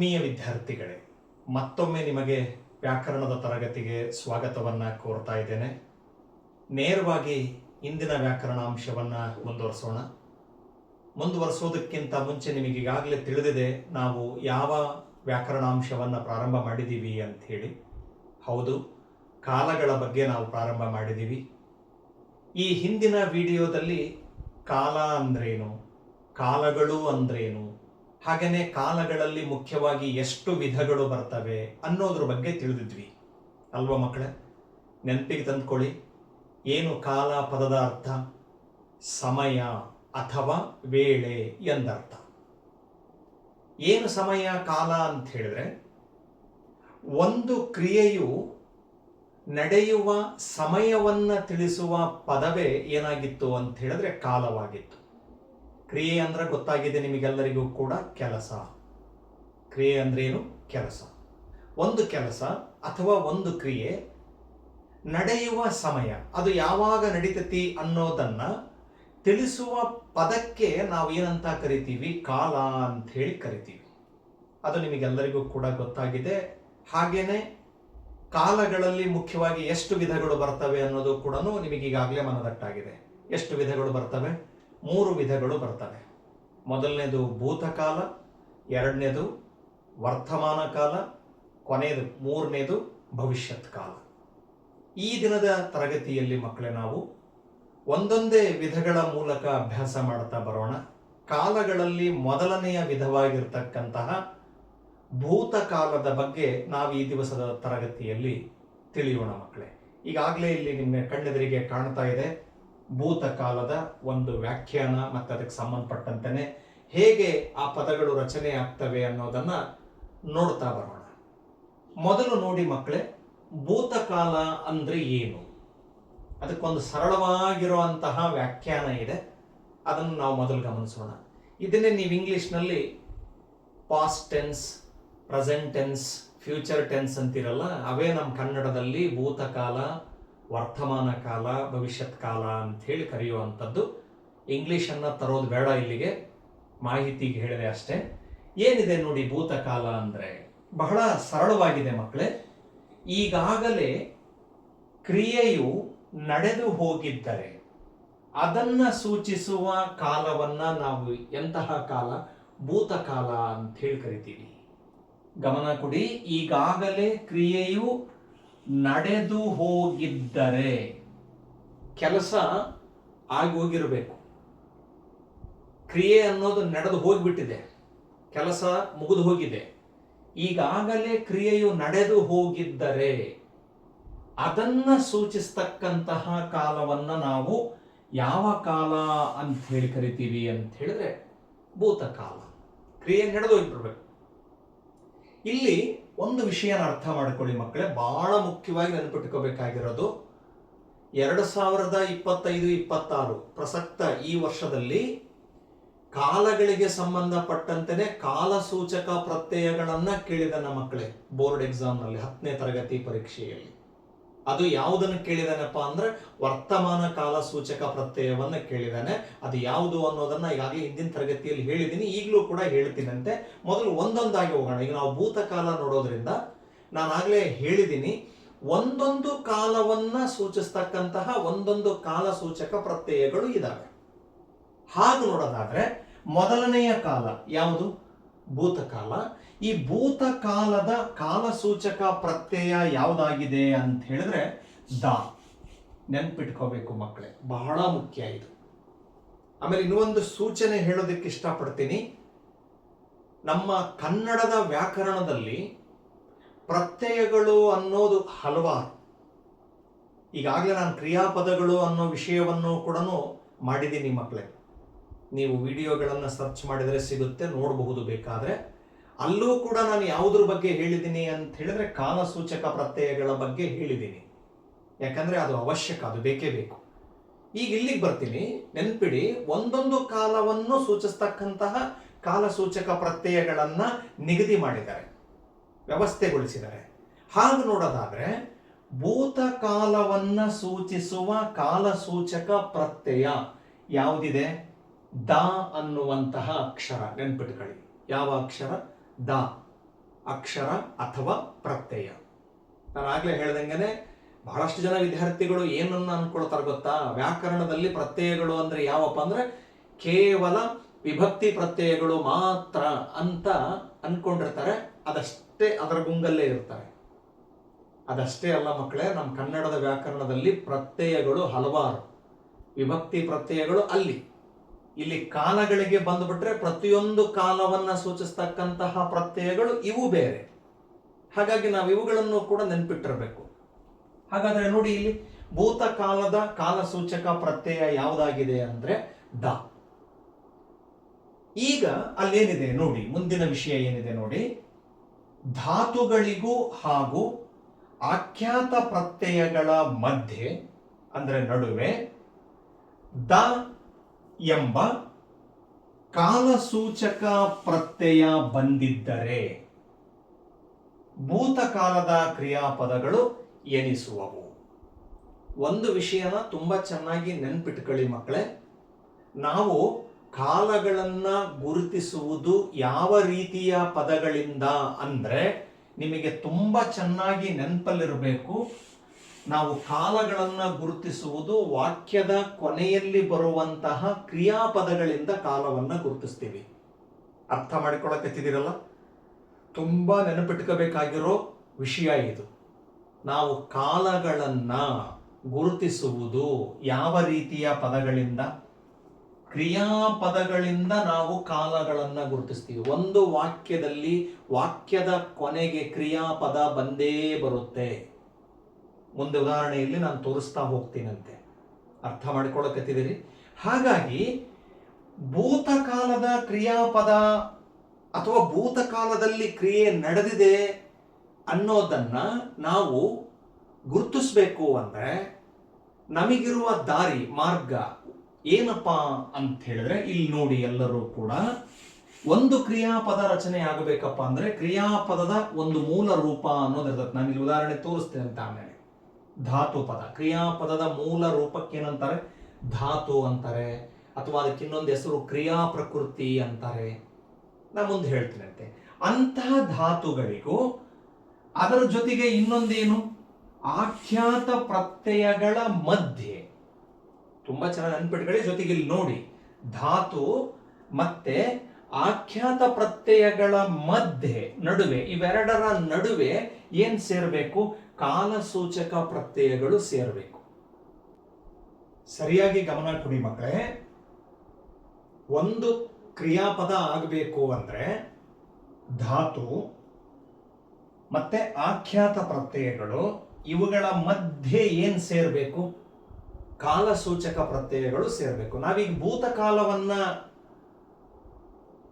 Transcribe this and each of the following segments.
ಆತ್ಮೀಯ ವಿದ್ಯಾರ್ಥಿಗಳೇ, ಮತ್ತೊಮ್ಮೆ ನಿಮಗೆ ವ್ಯಾಕರಣದ ತರಗತಿಗೆ ಸ್ವಾಗತವನ್ನು ಕೋರ್ತಾ ಇದ್ದೇನೆ. ನೇರವಾಗಿ ಇಂದಿನ ವ್ಯಾಕರಣಾಂಶವನ್ನು ಮುಂದುವರಿಸೋದಕ್ಕಿಂತ ಮುಂಚೆ ನಿಮಗೆ ಈಗಾಗಲೇ ತಿಳಿದಿದೆ ನಾವು ಯಾವ ವ್ಯಾಕರಣಾಂಶವನ್ನು ಪ್ರಾರಂಭ ಮಾಡಿದ್ದೀವಿ ಅಂಥೇಳಿ. ಹೌದು, ಕಾಲಗಳ ಬಗ್ಗೆ ನಾವು ಪ್ರಾರಂಭ ಮಾಡಿದ್ದೀವಿ. ಈ ಹಿಂದಿನ ವಿಡಿಯೋದಲ್ಲಿ ಕಾಲ ಅಂದ್ರೇನು, ಕಾಲಗಳು ಅಂದ್ರೇನು, ಹಾಗೆಯೇ ಕಾಲಗಳಲ್ಲಿ ಮುಖ್ಯವಾಗಿ ಎಷ್ಟು ವಿಧಗಳು ಬರ್ತವೆ ಅನ್ನೋದ್ರ ಬಗ್ಗೆ ತಿಳಿದಿದ್ವಿ ಅಲ್ವಾ ಮಕ್ಕಳೇ? ನೆನಪಿಗೆ ತಂದ್ಕೊಳ್ಳಿ. ಏನು ಕಾಲ ಪದದ ಅರ್ಥ? ಸಮಯ ಅಥವಾ ವೇಳೆ ಎಂದರ್ಥ. ಏನು ಸಮಯ ಕಾಲ ಅಂತ ಹೇಳಿದ್ರೆ, ಒಂದು ಕ್ರಿಯೆಯು ನಡೆಯುವ ಸಮಯವನ್ನು ತಿಳಿಸುವ ಪದವೇ ಏನಾಗಿತ್ತು ಅಂತ ಹೇಳಿದ್ರೆ ಕಾಲವಾಗಿತ್ತು. ಕ್ರಿಯೆ ಅಂದ್ರೆ ಗೊತ್ತಾಗಿದೆ ನಿಮಗೆಲ್ಲರಿಗೂ ಕೂಡ, ಕೆಲಸ. ಕ್ರಿಯೆ ಅಂದ್ರೇನು? ಕೆಲಸ. ಒಂದು ಕೆಲಸ ಅಥವಾ ಒಂದು ಕ್ರಿಯೆ ನಡೆಯುವ ಸಮಯ, ಅದು ಯಾವಾಗ ನಡೀತತಿ ಅನ್ನೋದನ್ನ ತಿಳಿಸುವ ಪದಕ್ಕೆ ನಾವು ಏನಂತ ಕರಿತೀವಿ? ಕಾಲ ಅಂತ ಹೇಳಿ ಕರಿತೀವಿ. ಅದು ನಿಮಗೆಲ್ಲರಿಗೂ ಕೂಡ ಗೊತ್ತಾಗಿದೆ. ಹಾಗೇನೆ ಕಾಲಗಳಲ್ಲಿ ಮುಖ್ಯವಾಗಿ ಎಷ್ಟು ವಿಧಗಳು ಬರ್ತವೆ ಅನ್ನೋದು ಕೂಡ ನಿಮಗೀಗಾಗಲೇ ಮನದಟ್ಟಾಗಿದೆ. ಎಷ್ಟು ವಿಧಗಳು ಬರ್ತವೆ? 3 ವಿಧಗಳು ಬರ್ತವೆ. ಮೊದಲನೇದು ಭೂತಕಾಲ, ಎರಡನೇದು ವರ್ತಮಾನ ಕಾಲ, ಕೊನೆಯದು 3ನೇದು ಭವಿಷ್ಯತ್ ಕಾಲ. ಈ ದಿನದ ತರಗತಿಯಲ್ಲಿ ಮಕ್ಕಳೇ ನಾವು ಒಂದೊಂದೇ ವಿಧಗಳ ಮೂಲಕ ಅಭ್ಯಾಸ ಮಾಡ್ತಾ ಬರೋಣ. ಕಾಲಗಳಲ್ಲಿ ಮೊದಲನೆಯ ವಿಧವಾಗಿರ್ತಕ್ಕಂತಹ ಭೂತಕಾಲದ ಬಗ್ಗೆ ನಾವು ಈ ದಿವಸದ ತರಗತಿಯಲ್ಲಿ ತಿಳಿಯೋಣ ಮಕ್ಕಳೇ. ಈಗಾಗಲೇ ಇಲ್ಲಿ ನಿಮ್ಮ ಕಣ್ಣೆದುರಿಗೆ ಕಾಣ್ತಾ ಇದೆ ಭೂತಕಾಲದ ಒಂದು ವ್ಯಾಖ್ಯಾನ ಮತ್ತು ಅದಕ್ಕೆ ಸಂಬಂಧಪಟ್ಟಂತೆ ಹೇಗೆ ಆ ಪದಗಳು ರಚನೆ ಆಗ್ತವೆ ಅನ್ನೋದನ್ನ ನೋಡ್ತಾ ಬರೋಣ. ಮೊದಲು ನೋಡಿ ಮಕ್ಕಳೇ, ಭೂತಕಾಲ ಅಂದ್ರೆ ಏನು? ಅದಕ್ಕೊಂದು ಸರಳವಾಗಿರುವಂತಹ ವ್ಯಾಖ್ಯಾನ ಇದೆ, ಅದನ್ನು ನಾವು ಮೊದಲು ಗಮನಿಸೋಣ. ಇದನ್ನೇ ನೀವು ಇಂಗ್ಲಿಷ್ನಲ್ಲಿ past tense, present tense, future tense ಅಂತಿರಲ್ಲ, ಅವೇ ನಮ್ಮ ಕನ್ನಡದಲ್ಲಿ ಭೂತಕಾಲ, ವರ್ತಮಾನ ಕಾಲ, ಭವಿಷ್ಯತ್ ಕಾಲ ಅಂತ ಹೇಳಿ ಕರೆಯುವಂಥದ್ದು. ಇಂಗ್ಲಿಷನ್ನು ತರೋದು ಬೇಡ, ಇಲ್ಲಿಗೆ ಮಾಹಿತಿಗೆ ಹೇಳಿದೆ ಅಷ್ಟೇ. ಏನಿದೆ ನೋಡಿ ಭೂತಕಾಲ ಅಂದರೆ ಬಹಳ ಸರಳವಾಗಿದೆ ಮಕ್ಕಳೇ. ಈಗಾಗಲೇ ಕ್ರಿಯೆಯು ನಡೆದು ಹೋಗಿದ್ದರೆ ಅದನ್ನ ಸೂಚಿಸುವ ಕಾಲವನ್ನ ನಾವು ಎಂತಹ ಕಾಲ? ಭೂತಕಾಲ ಅಂತ ಹೇಳಿ ಕರಿತೀವಿ. ಗಮನ ಕೊಡಿ, ಈಗಾಗಲೇ ಕ್ರಿಯೆಯು ನಡೆದು ಹೋಗಿದ್ದರೆ, ಕೆಲಸ ಆಗಿ ಹೋಗಿರಬೇಕು. ಕ್ರಿಯೆ ಅನ್ನೋದು ನಡೆದು ಹೋಗಿಬಿಟ್ಟಿದೆ, ಕೆಲಸ ಮುಗಿದು ಹೋಗಿದೆ. ಈಗಾಗಲೇ ಕ್ರಿಯೆಯು ನಡೆದು ಹೋಗಿದ್ದರೆ ಅದನ್ನ ಸೂಚಿಸ್ತಕ್ಕಂತಹ ಕಾಲವನ್ನ ನಾವು ಯಾವ ಕಾಲ ಅಂತ ಹೇಳಿ ಕರಿತೀವಿ ಅಂತ ಹೇಳಿದ್ರೆ ಭೂತಕಾಲ. ಕ್ರಿಯೆ ನಡೆದು ಹೋಗಿಬಿಡ್ಬೇಕು. ಇಲ್ಲಿ ಒಂದು ವಿಷಯನ ಅರ್ಥ ಮಾಡ್ಕೊಳ್ಳಿ ಮಕ್ಕಳೇ, ಬಹಳ ಮುಖ್ಯವಾಗಿ ನೆನಪಿಟ್ಕೋಬೇಕಾಗಿರೋದು 2025-26 ಪ್ರಸಕ್ತ ಈ ವರ್ಷದಲ್ಲಿ ಕಾಲಗಳಿಗೆ ಸಂಬಂಧಪಟ್ಟಂತೆ ಕಾಲಸೂಚಕ ಪ್ರತ್ಯಯಗಳನ್ನ ಕೇಳಿದಾನ ಮಕ್ಕಳೇ. ಬೋರ್ಡ್ ಎಕ್ಸಾಮ್ನಲ್ಲಿ 10ನೇ ತರಗತಿ ಪರೀಕ್ಷೆಯಲ್ಲಿ ಅದು ಯಾವುದನ್ನು ಕೇಳಿದಾನಪ್ಪ ಅಂದ್ರೆ ವರ್ತಮಾನ ಕಾಲ ಸೂಚಕ ಪ್ರತ್ಯಯವನ್ನ ಕೇಳಿದಾನೆ. ಅದು ಯಾವುದು ಅನ್ನೋದನ್ನ ಈಗಾಗಲೇ ಹಿಂದಿನ ತರಗತಿಯಲ್ಲಿ ಹೇಳಿದ್ದೀನಿ, ಈಗಲೂ ಕೂಡ ಹೇಳ್ತೀನಂತೆ. ಮೊದಲು ಒಂದೊಂದಾಗಿ ಹೋಗೋಣ. ಈಗ ನಾವು ಭೂತಕಾಲ ನೋಡೋದ್ರಿಂದ ನಾನಾಗಲೇ ಹೇಳಿದ್ದೀನಿ, ಒಂದೊಂದು ಕಾಲವನ್ನ ಸೂಚಿಸ್ತಕ್ಕಂತಹ ಒಂದೊಂದು ಕಾಲ ಸೂಚಕ ಪ್ರತ್ಯಯಗಳು ಇದಾವೆ. ಹಾಗೆ ನೋಡೋದಾದ್ರೆ ಮೊದಲನೆಯ ಕಾಲ ಯಾವುದು? ಭೂತಕಾಲ. ಈ ಭೂತಕಾಲದ ಕಾಲಸೂಚಕ ಪ್ರತ್ಯಯ ಯಾವುದಾಗಿದೆ ಅಂತ ಹೇಳಿದ್ರೆ ದ. ನೆನ್ಪಿಟ್ಕೋಬೇಕು ಮಕ್ಕಳೇ, ಬಹಳ ಮುಖ್ಯ ಇದು. ಆಮೇಲೆ ಇನ್ನೊಂದು ಸೂಚನೆ ಹೇಳೋದಕ್ಕೆ ಇಷ್ಟಪಡ್ತೀನಿ. ನಮ್ಮ ಕನ್ನಡದ ವ್ಯಾಕರಣದಲ್ಲಿ ಪ್ರತ್ಯಯಗಳು ಅನ್ನೋದು ಹಲವಾರು. ಈಗಾಗಲೇ ನಾನು ಕ್ರಿಯಾಪದಗಳು ಅನ್ನೋ ವಿಷಯವನ್ನು ಕೂಡ ಮಾಡಿದ್ದೀನಿ ಮಕ್ಕಳೇ. ನೀವು ವಿಡಿಯೋಗಳನ್ನು ಸರ್ಚ್ ಮಾಡಿದರೆ ಸಿಗುತ್ತೆ, ನೋಡಬಹುದು ಬೇಕಾದ್ರೆ. ಅಲ್ಲೂ ಕೂಡ ನಾನು ಯಾವುದ್ರ ಬಗ್ಗೆ ಹೇಳಿದ್ದೀನಿ ಅಂತ ಹೇಳಿದ್ರೆ ಕಾಲಸೂಚಕ ಪ್ರತ್ಯಯಗಳ ಬಗ್ಗೆ ಹೇಳಿದ್ದೀನಿ. ಯಾಕಂದ್ರೆ ಅದು ಅವಶ್ಯಕ, ಅದು ಬೇಕೇ ಬೇಕು. ಈಗ ಇಲ್ಲಿಗೆ ಬರ್ತೀನಿ, ನೆನ್ಪಿಡಿ. ಒಂದೊಂದು ಕಾಲವನ್ನು ಸೂಚಿಸ್ತಕ್ಕಂತಹ ಕಾಲಸೂಚಕ ಪ್ರತ್ಯಯಗಳನ್ನ ನಿಗದಿ ಮಾಡಿದ್ದಾರೆ, ವ್ಯವಸ್ಥೆಗೊಳಿಸಿದ್ದಾರೆ. ಹಾಗೆ ನೋಡೋದಾದ್ರೆ ಭೂತಕಾಲವನ್ನ ಸೂಚಿಸುವ ಕಾಲಸೂಚಕ ಪ್ರತ್ಯಯ ಯಾವುದಿದೆ? ದ ಅನ್ನುವಂತಹ ಅಕ್ಷರ. ನೆನ್ಪಿಟ್ಕೊಳ್ಳಿ, ಯಾವ ಅಕ್ಷರ? ದ. ಅಕ್ಷರ ಅಥವಾ ಪ್ರತ್ಯಯ. ನಾನು ಆಗ್ಲೇ ಹೇಳ್ದಂಗೆನೆ ಬಹಳಷ್ಟು ಜನ ವಿದ್ಯಾರ್ಥಿಗಳು ಏನನ್ನ ಅನ್ಕೊಳ್ತಾರೆ ಗೊತ್ತಾ, ವ್ಯಾಕರಣದಲ್ಲಿ ಪ್ರತ್ಯಯಗಳು ಅಂದ್ರೆ ಯಾವಪ್ಪ ಅಂದ್ರೆ ಕೇವಲ ವಿಭಕ್ತಿ ಪ್ರತ್ಯಯಗಳು ಮಾತ್ರ ಅಂತ ಅನ್ಕೊಂಡಿರ್ತಾರೆ. ಅದಷ್ಟೇ ಅದರ ಗುಂಗಲ್ಲೇ ಇರ್ತಾರೆ. ಅದಷ್ಟೇ ಅಲ್ಲ ಮಕ್ಕಳೇ, ನಮ್ಮ ಕನ್ನಡದ ವ್ಯಾಕರಣದಲ್ಲಿ ಪ್ರತ್ಯಯಗಳು ಹಲವಾರು. ವಿಭಕ್ತಿ ಪ್ರತ್ಯಯಗಳು ಇಲ್ಲಿ ಕಾಲಗಳಿಗೆ ಬಂದುಬಿಟ್ರೆ ಪ್ರತಿಯೊಂದು ಕಾಲವನ್ನ ಸೂಚಿಸ್ತಕ್ಕಂತಹ ಪ್ರತ್ಯಯಗಳು ಇವು ಬೇರೆ. ಹಾಗಾಗಿ ನಾವು ಇವುಗಳನ್ನು ಕೂಡ ನೆನ್ಪಿಟ್ಟಿರಬೇಕು. ಹಾಗಾದ್ರೆ ನೋಡಿ, ಇಲ್ಲಿ ಭೂತಕಾಲದ ಕಾಲಸೂಚಕ ಪ್ರತ್ಯಯ ಯಾವುದಾಗಿದೆ ಅಂದ್ರೆ ದ. ಈಗ ಅಲ್ಲೇನಿದೆ ನೋಡಿ, ಮುಂದಿನ ವಿಷಯ ಏನಿದೆ ನೋಡಿ, ಧಾತುಗಳಿಗೂ ಹಾಗೂ ಆಖ್ಯಾತ ಪ್ರತ್ಯಯಗಳ ಮಧ್ಯೆ ಅಂದ್ರೆ ನಡುವೆ ದ ಎಂಬ ಕಾಲಸೂಚಕ ಪ್ರತ್ಯಯ ಬಂದಿದ್ದರೆ ಭೂತಕಾಲದ ಕ್ರಿಯಾಪದಗಳು ಎನಿಸುವವು. ಒಂದು ವಿಷಯನ ತುಂಬಾ ಚೆನ್ನಾಗಿ ನೆನ್ಪಿಟ್ಕೊಳ್ಳಿ ಮಕ್ಕಳೇ, ನಾವು ಕಾಲಗಳನ್ನ ಗುರುತಿಸುವುದು ಯಾವ ರೀತಿಯ ಪದಗಳಿಂದ ಅಂದ್ರೆ ನಿಮಗೆ ತುಂಬಾ ಚೆನ್ನಾಗಿ ನೆನಪಲ್ಲಿರಬೇಕು. ನಾವು ಕಾಲಗಳನ್ನ ಗುರುತಿಸುವುದು ವಾಕ್ಯದ ಕೊನೆಯಲ್ಲಿ ಬರುವಂತಹ ಕ್ರಿಯಾಪದಗಳಿಂದ ಕಾಲವನ್ನ ಗುರುತಿಸ್ತೀವಿ. ಅರ್ಥ ಮಾಡಿಕೊಳ್ಳಕತ್ತಿದ್ದೀರಲ್ಲ? ತುಂಬಾ ನೆನಪಿಟ್ಕೋಬೇಕಾಗಿರೋ ವಿಷಯ ಇದು. ನಾವು ಕಾಲಗಳನ್ನ ಗುರುತಿಸುವುದು ಯಾವ ರೀತಿಯ ಪದಗಳಿಂದ? ಕ್ರಿಯಾಪದಗಳಿಂದ ನಾವು ಕಾಲಗಳನ್ನ ಗುರುತಿಸ್ತೀವಿ. ಒಂದು ವಾಕ್ಯದಲ್ಲಿ ವಾಕ್ಯದ ಕೊನೆಗೆ ಕ್ರಿಯಾಪದ ಬಂದೇ ಬರುತ್ತೆ. ಮುಂದೆ ಉದಾಹರಣೆಯಲ್ಲಿ ನಾನು ತೋರಿಸ್ತಾ ಹೋಗ್ತೀನಂತೆ. ಅರ್ಥ ಮಾಡಿಕೊಳ್ಳಕತ್ತಿದ್ದೀರಿ? ಹಾಗಾಗಿ ಭೂತಕಾಲದ ಕ್ರಿಯಾಪದ ಅಥವಾ ಭೂತಕಾಲದಲ್ಲಿ ಕ್ರಿಯೆ ನಡೆದಿದೆ ಅನ್ನೋದನ್ನ ನಾವು ಗುರುತಿಸ್ಬೇಕು ಅಂದ್ರೆ ನಮಗಿರುವ ದಾರಿ, ಮಾರ್ಗ ಏನಪ್ಪಾ ಅಂತ ಹೇಳಿದ್ರೆ, ಇಲ್ಲಿ ನೋಡಿ ಎಲ್ಲರೂ ಕೂಡ ಒಂದು ಕ್ರಿಯಾಪದ ರಚನೆ ಆಗಬೇಕಪ್ಪ ಅಂದ್ರೆ ಕ್ರಿಯಾಪದದ ಒಂದು ಮೂಲ ರೂಪ ಅನ್ನೋದಿರ್ತದೆ. ನಾನು ಇಲ್ಲಿ ಉದಾಹರಣೆ ತೋರಿಸ್ತೇನೆ ಅಂತ ಆಮೇಲೆ. ಧಾತು ಪದ, ಕ್ರಿಯಾಪದದ ಮೂಲ ರೂಪಕ್ಕೆ ಏನಂತಾರೆ? ಧಾತು ಅಂತಾರೆ, ಅಥವಾ ಅದಕ್ಕೆ ಇನ್ನೊಂದು ಹೆಸರು ಕ್ರಿಯಾ ಪ್ರಕೃತಿ ಅಂತಾರೆ. ನಾ ಮುಂದೆ ಹೇಳ್ತೀನಂತೆ. ಅಂತಹ ಧಾತುಗಳಿಗೂ ಅದರ ಜೊತೆಗೆ ಇನ್ನೊಂದೇನು, ಆಖ್ಯಾತ ಪ್ರತ್ಯಯಗಳ ಮಧ್ಯೆ. ತುಂಬಾ ಚೆನ್ನಾಗಿ ನೆನ್ಪಿಟ್ಕೊಳ್ಳಿ. ಜೊತೆಗೆ ಇಲ್ಲಿ ನೋಡಿ, ಧಾತು ಮತ್ತೆ ಆಖ್ಯಾತ ಪ್ರತ್ಯಯಗಳ ಮಧ್ಯೆ, ನಡುವೆ, ಇವೆರಡರ ನಡುವೆ ಏನ್ ಸೇರ್ಬೇಕು? ಕಾಲಸೂಚಕ ಪ್ರತ್ಯಯಗಳು ಸೇರ್ಬೇಕು. ಸರಿಯಾಗಿ ಗಮನ ಕೊಡಿ ಮಕ್ಕಳೇ. ಒಂದು ಕ್ರಿಯಾಪದ ಆಗಬೇಕು ಅಂದ್ರೆ ಧಾತು ಮತ್ತೆ ಆಖ್ಯಾತ ಪ್ರತ್ಯಯಗಳು, ಇವುಗಳ ಮಧ್ಯೆ ಏನ್ ಸೇರ್ಬೇಕು? ಕಾಲಸೂಚಕ ಪ್ರತ್ಯಯಗಳು ಸೇರ್ಬೇಕು. ನಾವೀಗ ಭೂತಕಾಲವನ್ನ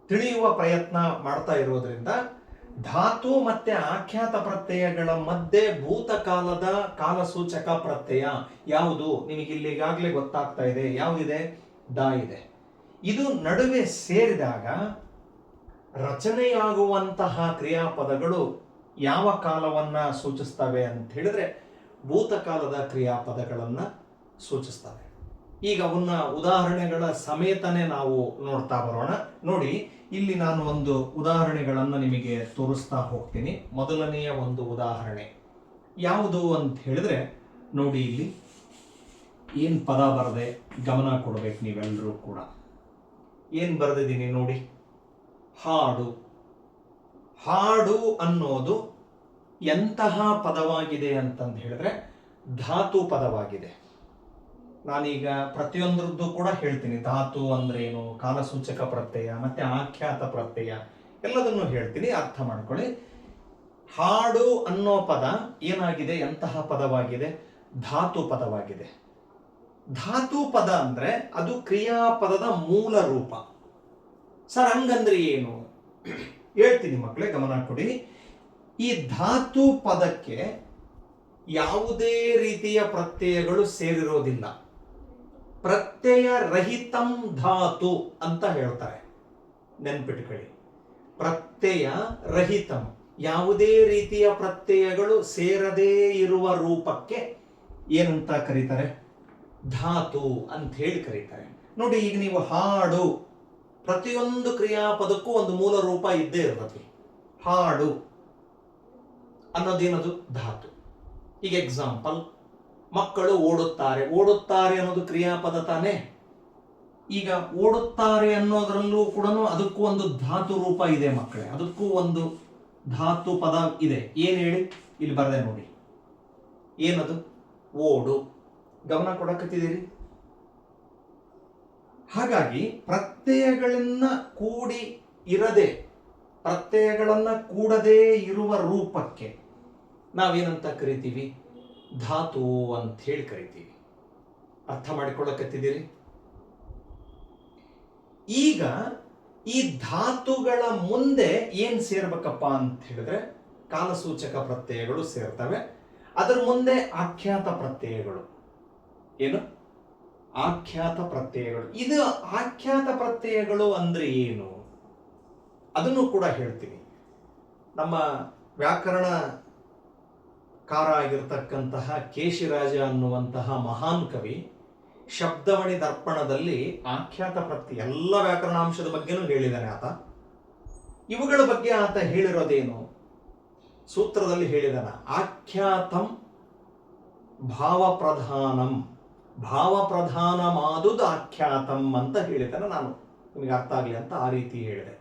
ತಿಳಿಯುವ ಪ್ರಯತ್ನ ಮಾಡ್ತಾ ಇರೋದ್ರಿಂದ ಧಾತು ಮತ್ತೆ ಆಖ್ಯಾತ ಪ್ರತ್ಯಯಗಳ ಮಧ್ಯೆ ಭೂತಕಾಲದ ಕಾಲಸೂಚಕ ಪ್ರತ್ಯಯ ಯಾವುದು? ನಿಮಗೆ ಇಲ್ಲಿ ಈಗಾಗಲೇ ಗೊತ್ತಾಗ್ತಾ ಇದೆ. ಯಾವುದಿದೆ? ದ ಇದೆ. ಇದು ನಡುವೆ ಸೇರಿದಾಗ ರಚನೆಯಾಗುವಂತಹ ಕ್ರಿಯಾಪದಗಳು ಯಾವ ಕಾಲವನ್ನ ಸೂಚಿಸ್ತವೆ ಅಂತ ಹೇಳಿದ್ರೆ ಭೂತಕಾಲದ ಕ್ರಿಯಾಪದಗಳನ್ನ ಸೂಚಿಸ್ತವೆ. ಈಗ ಅವನ್ನ ಉದಾಹರಣೆಗಳ ಸಮೇತನೇ ನಾವು ನೋಡ್ತಾ ಬರೋಣ. ನೋಡಿ, ಇಲ್ಲಿ ನಾನು ಒಂದು ಉದಾಹರಣೆಗಳನ್ನು ನಿಮಗೆ ತೋರಿಸ್ತಾ ಹೋಗ್ತೀನಿ. ಮೊದಲನೆಯ ಒಂದು ಉದಾಹರಣೆ ಯಾವುದು ಅಂತ ಹೇಳಿದ್ರೆ ನೋಡಿ, ಇಲ್ಲಿ ಏನ್ ಪದ ಬರದೆ ಗಮನ ಕೊಡ್ಬೇಕು ನೀವೆಲ್ಲರೂ ಕೂಡ. ಏನ್ ಬರೆದಿದ್ದೀನಿ ನೋಡಿ, ಹಾಡು. ಹಾಡು ಅನ್ನೋದು ಎಂತಹ ಪದವಾಗಿದೆ ಅಂತಂದು ಹೇಳಿದ್ರೆ ಧಾತು ಪದವಾಗಿದೆ. ನಾನೀಗ ಪ್ರತಿಯೊಂದರದ್ದು ಕೂಡ ಹೇಳ್ತೀನಿ. ಧಾತು ಅಂದ್ರೆ ಏನು, ಕಾಲಸೂಚಕ ಪ್ರತ್ಯಯ ಮತ್ತೆ ಆಖ್ಯಾತ ಪ್ರತ್ಯಯ ಎಲ್ಲದನ್ನು ಹೇಳ್ತೀನಿ, ಅರ್ಥ ಮಾಡ್ಕೊಳ್ಳಿ. ಹಾಡು ಅನ್ನೋ ಪದ ಏನಾಗಿದೆ? ಎಂತಹ ಪದವಾಗಿದೆ? ಧಾತು ಪದವಾಗಿದೆ. ಧಾತು ಪದ ಅಂದ್ರೆ ಅದು ಕ್ರಿಯಾಪದದ ಮೂಲ ರೂಪ. ಸರ್ ಹಂಗಂದ್ರೆ ಏನು? ಹೇಳ್ತೀನಿ ಮಕ್ಕಳೇ, ಗಮನ ಕೊಡಿ. ಈ ಧಾತು ಪದಕ್ಕೆ ಯಾವುದೇ ರೀತಿಯ ಪ್ರತ್ಯಯಗಳು ಸೇರಿರೋದಿಲ್ಲ. ಪ್ರತ್ಯಯ ರಹಿತಂ ಧಾತು ಅಂತ ಹೇಳ್ತಾರೆ. ನೆನ್ಪಿಟ್ಕೊಳ್ಳಿ, ಪ್ರತ್ಯಯ ರಹಿತಂ, ಯಾವುದೇ ರೀತಿಯ ಪ್ರತ್ಯಯಗಳು ಸೇರದೇ ಇರುವ ರೂಪಕ್ಕೆ ಏನಂತ ಕರೀತಾರೆ? ಧಾತು ಅಂತ ಹೇಳಿ ಕರೀತಾರೆ. ನೋಡಿ, ಈಗ ನೀವು ಹಾಡು, ಪ್ರತಿಯೊಂದು ಕ್ರಿಯಾಪದಕ್ಕೂ ಒಂದು ಮೂಲ ರೂಪ ಇದ್ದೇ ಇರ್ತದೆ. ಹಾಡು ಅನ್ನೋದೇನದು ಧಾತು. ಈಗ ಎಕ್ಸಾಂಪಲ್, ಮಕ್ಕಳು ಓಡುತ್ತಾರೆ. ಓಡುತ್ತಾರೆ ಅನ್ನೋದು ಕ್ರಿಯಾಪದ ತಾನೇ. ಈಗ ಓಡುತ್ತಾರೆ ಅನ್ನೋದ್ರಲ್ಲೂ ಕೂಡ ಅದಕ್ಕೂ ಒಂದು ಧಾತು ರೂಪ ಇದೆ ಮಕ್ಕಳೇ, ಅದಕ್ಕೂ ಒಂದು ಧಾತು ಪದ ಇದೆ. ಏನ್ ಹೇಳಿ, ಇಲ್ಲಿ ಬರದೆ ನೋಡಿ, ಏನದು? ಓಡು. ಗಮನ ಕೊಡಕತ್ತಿದ್ದೀರಿ? ಹಾಗಾಗಿ ಪ್ರತ್ಯಯಗಳನ್ನ ಕೂಡಿ ಇರದೆ, ಪ್ರತ್ಯಯಗಳನ್ನ ಕೂಡದೇ ಇರುವ ರೂಪಕ್ಕೆ ನಾವೇನಂತ ಕರಿತೀವಿ? ಧಾತು ಅಂತ ಹೇಳಿ ಕರಿತೀವಿ. ಅರ್ಥ ಮಾಡಿಕೊಳ್ಳಕತ್ತಿದ್ದೀರಿ? ಈಗ ಈ ಧಾತುಗಳ ಮುಂದೆ ಏನ್ ಸೇರ್ಬೇಕಪ್ಪ ಅಂತ ಹೇಳಿದ್ರೆ ಕಾಲಸೂಚಕ ಪ್ರತ್ಯಯಗಳು ಸೇರ್ತವೆ. ಅದರ ಮುಂದೆ ಆಖ್ಯಾತ ಪ್ರತ್ಯಯಗಳು. ಏನು? ಆಖ್ಯಾತ ಪ್ರತ್ಯಯಗಳು. ಇದು ಆಖ್ಯಾತ ಪ್ರತ್ಯಯಗಳು ಅಂದ್ರೆ ಏನು ಅದನ್ನು ಕೂಡ ಹೇಳ್ತೀನಿ. ನಮ್ಮ ವ್ಯಾಕರಣಕಾರ ಆಗಿರ್ತಕ್ಕಂತಹ ಕೇಶಿರಾಜ ಅನ್ನುವಂತಹ ಮಹಾನ್ ಕವಿ ಶಬ್ದಮಣಿ ದರ್ಪಣದಲ್ಲಿ ಆಖ್ಯಾತ ಪ್ರತ್ಯಯ ಎಲ್ಲ ವ್ಯಾಕರಣಾಂಶದ ಬಗ್ಗೆನೂ ಹೇಳಿದ್ದಾನೆ ಆತ. ಇವುಗಳ ಬಗ್ಗೆ ಆತ ಹೇಳಿರೋದೇನು? ಸೂತ್ರದಲ್ಲಿ ಹೇಳಿದಾನ, ಆಖ್ಯಾತಂ ಭಾವಪ್ರಧಾನಂ, ಭಾವಪ್ರಧಾನಮಾದುದು ಆಖ್ಯಾತಂ ಅಂತ ಹೇಳಿದ್ದಾನೆ. ನಾನು ನಿಮಗೆ ಅರ್ಥ ಆಗಲಿ ಅಂತ ಆ ರೀತಿ ಹೇಳಿದೆ.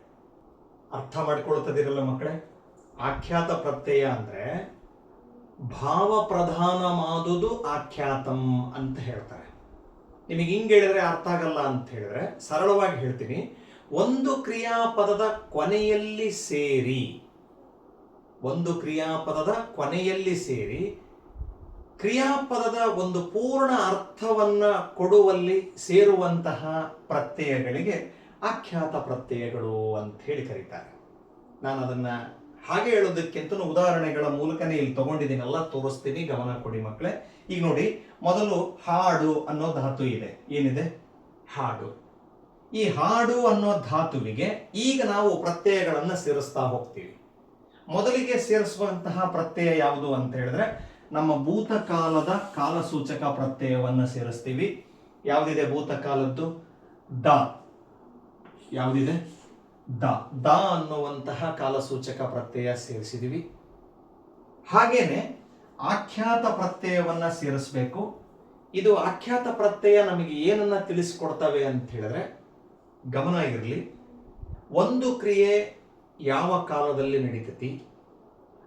ಅರ್ಥ ಮಾಡಿಕೊಳ್ತದಿರಲ್ಲ ಮಕ್ಕಳೇ? ಆಖ್ಯಾತ ಪ್ರತ್ಯಯ ಅಂದ್ರೆ ಭಾವಪ್ರಧಾನಮಾದುದು ಆಖ್ಯಾತಂ ಅಂತ ಹೇಳ್ತಾರೆ. ನಿಮಗೆ ಹಿಂಗೆ ಹೇಳಿದ್ರೆ ಅರ್ಥ ಆಗಲ್ಲ ಅಂತ ಹೇಳಿದ್ರೆ ಸರಳವಾಗಿ ಹೇಳ್ತೀನಿ. ಒಂದು ಕ್ರಿಯಾಪದದ ಕೊನೆಯಲ್ಲಿ ಸೇರಿ, ಒಂದು ಕ್ರಿಯಾಪದದ ಕೊನೆಯಲ್ಲಿ ಸೇರಿ ಕ್ರಿಯಾಪದದ ಒಂದು ಪೂರ್ಣ ಅರ್ಥವನ್ನ ಕೊಡುವಲ್ಲಿ ಸೇರುವಂತಹ ಪ್ರತ್ಯಯಗಳಿಗೆ ಆಖ್ಯಾತ ಪ್ರತ್ಯಯಗಳು ಅಂತ ಹೇಳಿ ಕರೀತಾರೆ. ನಾನು ಅದನ್ನ ಹಾಗೆ ಹೇಳೋದಕ್ಕಿಂತ ಉದಾಹರಣೆಗಳ ಮೂಲಕನೇ ಇಲ್ಲಿ ತಗೊಂಡಿದ್ದೀನಲ್ಲ, ತೋರಿಸ್ತೀನಿ, ಗಮನ ಕೊಡಿ ಮಕ್ಕಳೇ. ಈಗ ನೋಡಿ, ಮೊದಲು ಹಾಡು ಅನ್ನೋ ಧಾತು ಇದೆ. ಏನಿದೆ? ಹಾಡು. ಈ ಹಾಡು ಅನ್ನೋ ಧಾತುವಿಗೆ ಈಗ ನಾವು ಪ್ರತ್ಯಯಗಳನ್ನು ಸೇರಿಸ್ತಾ ಹೋಗ್ತೀವಿ. ಮೊದಲಿಗೆ ಸೇರಿಸುವಂತಹ ಪ್ರತ್ಯಯ ಯಾವುದು ಅಂತ ಹೇಳಿದ್ರೆ ನಮ್ಮ ಭೂತಕಾಲದ ಕಾಲಸೂಚಕ ಪ್ರತ್ಯಯವನ್ನು ಸೇರಿಸ್ತೀವಿ. ಯಾವುದಿದೆ ಭೂತಕಾಲದ್ದು? ದ. ಯಾವುದಿದೆ? ದ. ದ ಅನ್ನುವಂತಹ ಕಾಲಸೂಚಕ ಪ್ರತ್ಯಯ ಸೇರಿಸಿದೀವಿ. ಹಾಗೇನೆ ಆಖ್ಯಾತ ಪ್ರತ್ಯಯವನ್ನ ಸೇರಿಸಬೇಕು. ಇದು ಆಖ್ಯಾತ ಪ್ರತ್ಯಯ ನಮಗೆ ಏನನ್ನ ತಿಳಿಸ್ಕೊಡ್ತವೆ ಅಂತ ಹೇಳಿದ್ರೆ, ಗಮನ ಇರಲಿ, ಒಂದು ಕ್ರಿಯೆ ಯಾವ ಕಾಲದಲ್ಲಿ ನಡೀತತಿ,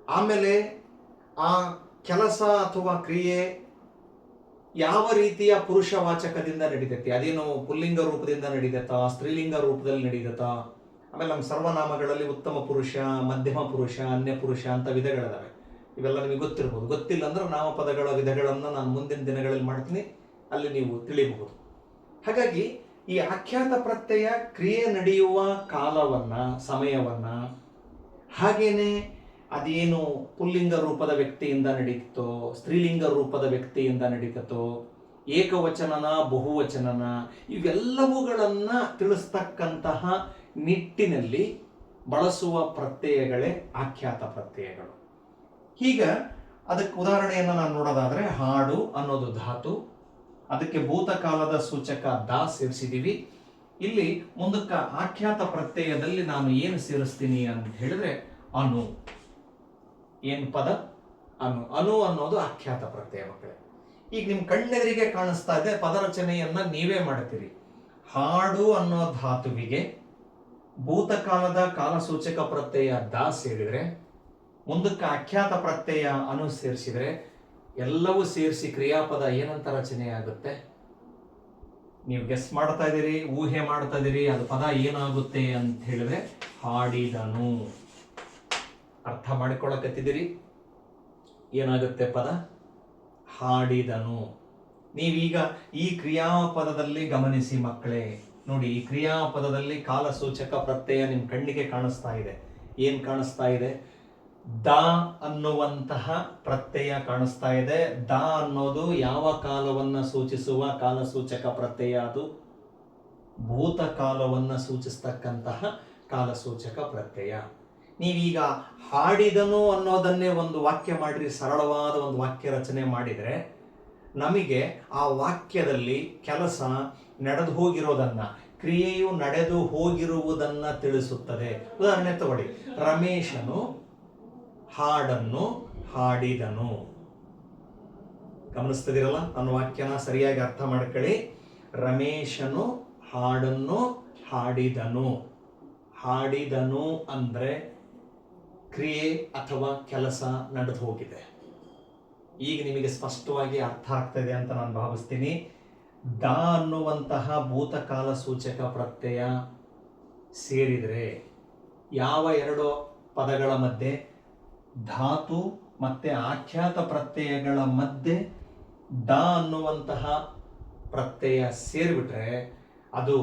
ಆಮೇಲೆ ಆ ಕೆಲಸ ಅಥವಾ ಕ್ರಿಯೆ ಯಾವ ರೀತಿಯ ಪುರುಷವಾಚಕದಿಂದ ನಡೀತೈತಿ, ಅದೇನು ಪುಲ್ಲಿಂಗ ರೂಪದಿಂದ ನಡೀತತಾ, ಸ್ತ್ರೀಲಿಂಗ ರೂಪದಲ್ಲಿ ನಡೀತತಾ, ಆಮೇಲೆ ನಮ್ಮ ಸರ್ವನಾಮಗಳಲ್ಲಿ ಉತ್ತಮ ಪುರುಷ, ಮಧ್ಯಮ ಪುರುಷ, ಅನ್ಯ ಪುರುಷ ಅಂತ ವಿಧಗಳಿದಾವೆ. ಇವೆಲ್ಲ ನಿಮಗೆ ಗೊತ್ತಿರ್ಬೋದು. ಗೊತ್ತಿಲ್ಲ ಅಂದ್ರೆ ನಾಮಪದಗಳ ವಿಧಗಳನ್ನು ನಾನು ಮುಂದಿನ ದಿನಗಳಲ್ಲಿ ಮಾಡ್ತೀನಿ, ಅಲ್ಲಿ ನೀವು ತಿಳಿಯಬಹುದು. ಹಾಗಾಗಿ ಈ ಆಖ್ಯಾತ ಪ್ರತ್ಯಯ ಕ್ರಿಯೆ ನಡೆಯುವ ಕಾಲವನ್ನ, ಸಮಯವನ್ನ, ಹಾಗೇನೆ ಅದೇನು ಪುಲ್ಲಿಂಗ ರೂಪದ ವ್ಯಕ್ತಿಯಿಂದ ನಡೀತೋ, ಸ್ತ್ರೀಲಿಂಗ ರೂಪದ ವ್ಯಕ್ತಿಯಿಂದ ನಡೀತತೋ, ಏಕವಚನನ ಬಹುವಚನನ, ಇವೆಲ್ಲವುಗಳನ್ನ ತಿಳಿಸ್ತಕ್ಕಂತಹ ನಿಟ್ಟಿನಲ್ಲಿ ಬಳಸುವ ಪ್ರತ್ಯಯಗಳೇ ಆಖ್ಯಾತ ಪ್ರತ್ಯಯಗಳು. ಈಗ ಅದಕ್ಕೆ ಉದಾಹರಣೆಯನ್ನು ನಾನು ನೋಡೋದಾದ್ರೆ, ಹಾಡು ಅನ್ನೋದು ಧಾತು, ಅದಕ್ಕೆ ಭೂತಕಾಲದ ಸೂಚಕ ದ ಸೇರಿಸಿದೀವಿ. ಇಲ್ಲಿ ಮುಂದಕ್ಕೆ ಆಖ್ಯಾತ ಪ್ರತ್ಯಯದಲ್ಲಿ ನಾನು ಏನು ಸೇರಿಸ್ತೀನಿ ಅಂತ ಹೇಳಿದ್ರೆ ಅನು. ಏನು ಪದ? ಅನು. ಅನು ಅನ್ನೋದು ಆಖ್ಯಾತ ಪ್ರತ್ಯಯ ಮಕ್ಕಳೇ. ಈಗ ನಿಮ್ ಕಣ್ಣೆದುರಿಗೆ ಕಾಣಿಸ್ತಾ ಇದೆ, ಪದರಚನೆಯನ್ನ ನೀವೇ ಮಾಡ್ತೀರಿ. ಹಾಡು ಅನ್ನೋ ಧಾತುವಿಗೆ ಭೂತಕಾಲದ ಕಾಲಸೂಚಕ ಪ್ರತ್ಯಯ ದ ಸೇರಿದ್ರೆ, ಮುಂದಕ್ಕೆ ಆಖ್ಯಾತ ಪ್ರತ್ಯಯ ಅನು ಸೇರಿಸಿದ್ರೆ, ಎಲ್ಲವೂ ಸೇರಿಸಿ ಕ್ರಿಯಾಪದ ಏನಂತ ರಚನೆ ಆಗುತ್ತೆ? ನೀವು ಗೆಸ್ ಮಾಡ್ತಾ ಇದ್ದೀರಿ, ಊಹೆ ಮಾಡ್ತಾ ಇದ್ದೀರಿ, ಅದು ಪದ ಏನಾಗುತ್ತೆ ಅಂತ ಹೇಳಿದ್ರೆ ಹಾಡಿದನು. ಅರ್ಥ ಮಾಡಿಕೊಳ್ಳಕತ್ತಿದ್ದೀರಿ? ಏನಾಗುತ್ತೆ ಪದ? ಹಾಡಿದನು. ನೀವೀಗ ಈ ಕ್ರಿಯಾಪದದಲ್ಲಿ ಗಮನಿಸಿ ಮಕ್ಕಳೇ, ನೋಡಿ, ಈ ಕ್ರಿಯಾಪದದಲ್ಲಿ ಕಾಲಸೂಚಕ ಪ್ರತ್ಯಯ ನಿಮ್ ಕಣ್ಣಿಗೆ ಕಾಣಿಸ್ತಾ ಇದೆ. ಏನ್ ಕಾಣಿಸ್ತಾ ಇದೆ? ದ ಅನ್ನುವಂತಹ ಪ್ರತ್ಯಯ ಕಾಣಿಸ್ತಾ ಇದೆ. ದ ಅನ್ನೋದು ಯಾವ ಕಾಲವನ್ನ ಸೂಚಿಸುವ ಕಾಲಸೂಚಕ ಪ್ರತ್ಯಯ? ಅದು ಭೂತಕಾಲವನ್ನ ಸೂಚಿಸ್ತಕ್ಕಂತಹ ಕಾಲಸೂಚಕ ಪ್ರತ್ಯಯ. ನೀವೀಗ ಹಾಡಿದನು ಅನ್ನೋದನ್ನೇ ಒಂದು ವಾಕ್ಯ ಮಾಡ್ರಿ, ಸರಳವಾದ ಒಂದು ವಾಕ್ಯ ರಚನೆ ಮಾಡಿದ್ರೆ ನಮಗೆ ಆ ವಾಕ್ಯದಲ್ಲಿ ಕೆಲಸ ನಡೆದು ಹೋಗಿರೋದನ್ನ, ಕ್ರಿಯೆಯು ನಡೆದು ಹೋಗಿರುವುದನ್ನ ತಿಳಿಸುತ್ತದೆ. ಉದಾಹರಣೆ ತಗೊಳ್ಳಿ, ರಮೇಶನು ಹಾಡನ್ನು ಹಾಡಿದನು. ಗಮನಿಸ್ತಿದಿರಲ್ಲ, ನನ್ನ ವಾಕ್ಯನ ಸರಿಯಾಗಿ ಅರ್ಥ ಮಾಡ್ಕೊಳ್ಳಿ. ರಮೇಶನು ಹಾಡನ್ನು ಹಾಡಿದನು. ಹಾಡಿದನು ಅಂದ್ರೆ ಕ್ರಿಯೆ ಅಥವಾ ಕೆಲಸ ನಡೆದು ಹೋಗಿದೆ. ಈಗ ನಿಮಗೆ ಸ್ಪಷ್ಟವಾಗಿ ಅರ್ಥ ಆಗ್ತದೆ ಅಂತ ನಾನು ಭಾವಿಸ್ತೀನಿ. ದ ಅನ್ನುವಂತಹ ಭೂತಕಾಲ ಸೂಚಕ ಪ್ರತ್ಯಯ ಸೇರಿದರೆ ಯಾವ ಎರಡು ಪದಗಳ ಮಧ್ಯೆ, ಧಾತು ಮತ್ತೆ ಆಖ್ಯಾತ ಪ್ರತ್ಯಯಗಳ ಮಧ್ಯೆ ದ ಅನ್ನುವಂತಹ ಪ್ರತ್ಯಯ ಸೇರಿಬಿಟ್ರೆ ಅದು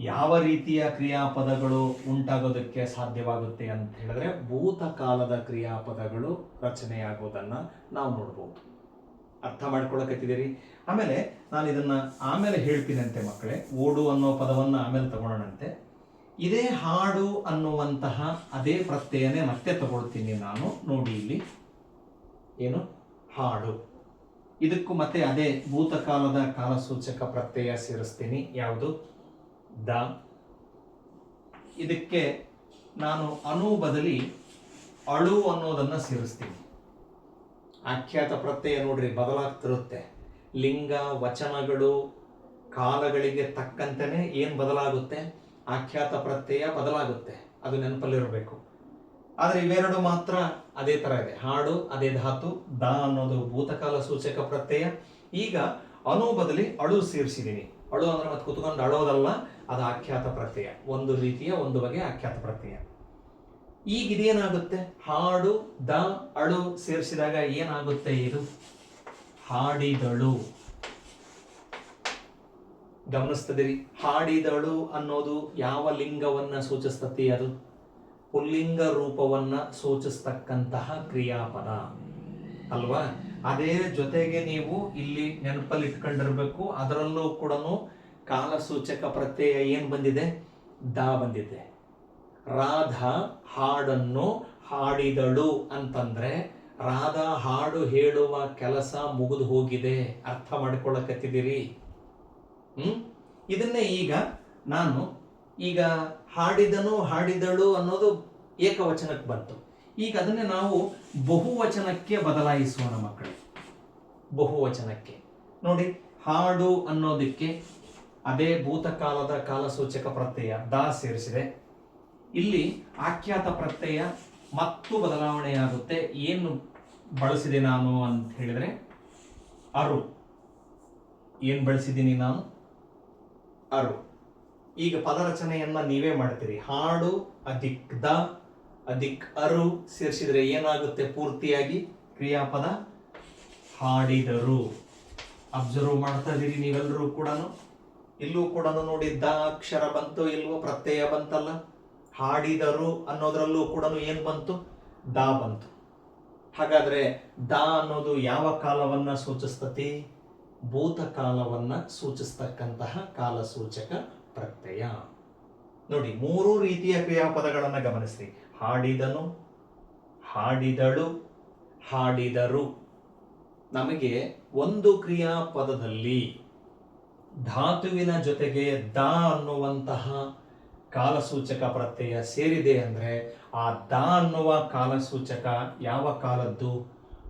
ಯಾವ ರೀತಿಯ ಕ್ರಿಯಾಪದಗಳು ಉಂಟಾಗೋದಕ್ಕೆ ಸಾಧ್ಯವಾಗುತ್ತೆ ಅಂತ ಹೇಳಿದ್ರೆ ಭೂತಕಾಲದ ಕ್ರಿಯಾಪದಗಳು ರಚನೆಯಾಗೋದನ್ನ ನಾವು ನೋಡ್ಬೋದು. ಅರ್ಥ ಮಾಡ್ಕೊಳಕತ್ತಿದ್ದೀರಿ? ಆಮೇಲೆ ನಾನು ಇದನ್ನ ಆಮೇಲೆ ಹೇಳ್ತೀನಂತೆ ಮಕ್ಕಳೇ. ಓಡು ಅನ್ನೋ ಪದವನ್ನು ಆಮೇಲೆ ತಗೊಳ್ಳೋಣಂತೆ. ಇದೇ ಹಾಡು ಅನ್ನುವಂತಹ ಅದೇ ಪ್ರತ್ಯಯನೇ ಮತ್ತೆ ತಗೊಳ್ತೀನಿ ನಾನು. ನೋಡಿ ಇಲ್ಲಿ ಏನು ಹಾಡು, ಇದಕ್ಕೂ ಮತ್ತೆ ಅದೇ ಭೂತಕಾಲದ ಕಾಲಸೂಚಕ ಪ್ರತ್ಯಯ ಸೇರಿಸ್ತೀನಿ. ಯಾವುದು? ದ. ಇದಕ್ಕೆ ನಾನು ಅನು ಬದಲಿ ಅಳು ಅನ್ನೋದನ್ನ ಸೇರಿಸ್ತೀನಿ. ಆಖ್ಯಾತ ಪ್ರತ್ಯಯ ನೋಡ್ರಿ ಬದಲಾಗ್ತಿರುತ್ತೆ. ಲಿಂಗ ವಚನಗಳು ಕಾಲಗಳಿಗೆ ತಕ್ಕಂತೆನೆ ಏನು ಬದಲಾಗುತ್ತೆ? ಆಖ್ಯಾತ ಪ್ರತ್ಯಯ ಬದಲಾಗುತ್ತೆ. ಅದು ನೆನಪಲ್ಲಿರಬೇಕು. ಆದರೆ ಇವೆರಡು ಮಾತ್ರ ಅದೇ ತರ ಇದೆ. ಹಾಡು ಅದೇ ಧಾತು, ದ ಅನ್ನೋದು ಭೂತಕಾಲ ಸೂಚಕ ಪ್ರತ್ಯಯ. ಈಗ ಅನು ಬದಲಿ ಅಳು ಸೇರಿಸಿದ್ದೀನಿ. ಅಳು ಅಂದ್ರೆ ಮತ್ತೆ ಕುತ್ಕೊಂಡು ಅಳೋದಲ್ಲ, ಅದು ಆಖ್ಯಾತ ಪ್ರತ್ಯಯ. ಒಂದು ರೀತಿಯ ಒಂದು ಬಗೆಯ ಆಖ್ಯಾತ ಪ್ರತ್ಯಯ. ಈಗ ಇದೇನಾಗುತ್ತೆ? ಹಾಡು ದ ಅಳು ಸೇರಿಸಿದಾಗ ಏನಾಗುತ್ತೆ? ಇದು ಹಾಡಿದಳು. ಗಮನಿಸ್ತದಿರಿ, ಹಾಡಿದಳು ಅನ್ನೋದು ಯಾವ ಲಿಂಗವನ್ನ ಸೂಚಿಸ್ತತಿ? ಅದು ಪುಲ್ಲಿಂಗ ರೂಪವನ್ನ ಸೂಚಿಸ್ತಕ್ಕಂತಹ ಕ್ರಿಯಾಪದ ಅಲ್ವಾ? ಅದೇ ಜೊತೆಗೆ ನೀವು ಇಲ್ಲಿ ನೆನಪಲ್ಲಿ ಇಟ್ಕೊಂಡಿರ್ಬೇಕು, ಅದರಲ್ಲೂ ಕೂಡ ಕಾಲಸೂಚಕ ಪ್ರತ್ಯಯ ಏನ್ ಬಂದಿದೆ? ದ ಬಂದಿದೆ. ರಾಧಾ ಹಾಡನ್ನು ಹಾಡಿದಳು ಅಂತಂದ್ರೆ ರಾಧಾ ಹಾಡು ಹೇಳುವ ಕೆಲಸ ಮುಗಿದು ಹೋಗಿದೆ. ಅರ್ಥ ಮಾಡ್ಕೊಳ್ಳಕತ್ತಿದ್ದೀರಿ? ಇದನ್ನೇ ಈಗ ನಾನು ಹಾಡಿದನು ಹಾಡಿದಳು ಅನ್ನೋದು ಏಕವಚನಕ್ಕೆ ಬಂತು. ಈಗ ಅದನ್ನೇ ನಾವು ಬಹುವಚನಕ್ಕೆ ಬದಲಾಯಿಸೋಣ ಮಕ್ಕಳೇ. ಬಹುವಚನಕ್ಕೆ ನೋಡಿ, ಹಾಡು ಅನ್ನೋದಕ್ಕೆ ಅದೇ ಭೂತಕಾಲದ ಕಾಲಸೂಚಕ ಪ್ರತ್ಯಯ ದ ಸೇರಿಸಿದೆ. ಇಲ್ಲಿ ಆಖ್ಯಾತ ಪ್ರತ್ಯಯ ಮತ್ತು ಬದಲಾವಣೆಯಾಗುತ್ತೆ. ಏನು ಬಳಸಿದೆ ನಾನು ಅಂತ ಹೇಳಿದ್ರೆ ಅರು. ಏನು ಬಳಸಿದ್ದೀನಿ ನಾನು? ಅರು. ಈಗ ಪದರಚನೆಯನ್ನ ನೀವೇ ಮಾಡ್ತೀರಿ. ಹಾಡು ಅಧಿಕ್ ದ ಅಧಿಕ್ ಅರು ಸೇರಿಸಿದ್ರೆ ಏನಾಗುತ್ತೆ? ಪೂರ್ತಿಯಾಗಿ ಕ್ರಿಯಾಪದ ಹಾಡಿದರು. ಅಬ್ಸರ್ವ್ ಮಾಡ್ತಾ ಇದೀರಿ ನೀವೆಲ್ಲರೂ ಕೂಡ. ಇಲ್ಲೂ ಕೂಡ ನೋಡಿ ದ ಅಕ್ಷರ ಬಂತು, ಇಲ್ವೋ ಪ್ರತ್ಯಯ ಬಂತಲ್ಲ. ಹಾಡಿದರು ಅನ್ನೋದ್ರಲ್ಲೂ ಕೂಡ ಏನ್ ಬಂತು? ದ ಬಂತು. ಹಾಗಾದ್ರೆ ದ ಅನ್ನೋದು ಯಾವ ಕಾಲವನ್ನ ಸೂಚಿಸ್ತತಿ? ಭೂತಕಾಲವನ್ನ ಸೂಚಿಸ್ತಕ್ಕಂತಹ ಕಾಲಸೂಚಕ ಪ್ರತ್ಯಯ. ನೋಡಿ, ಮೂರು ರೀತಿಯ ಕ್ರಿಯಾಪದಗಳನ್ನ ಗಮನಿಸಿ. ಹಾಡಿದನು, ಹಾಡಿದಳು, ಹಾಡಿದರು. ನಮಗೆ ಒಂದು ಕ್ರಿಯಾಪದದಲ್ಲಿ ಧಾತುವಿನ ಜೊತೆಗೆ ದ ಅನ್ನುವಂತಹ ಕಾಲಸೂಚಕ ಪ್ರತ್ಯಯ ಸೇರಿದೆ ಅಂದ್ರೆ ಆ ದ ಅನ್ನುವ ಕಾಲಸೂಚಕ ಯಾವ ಕಾಲದ್ದು?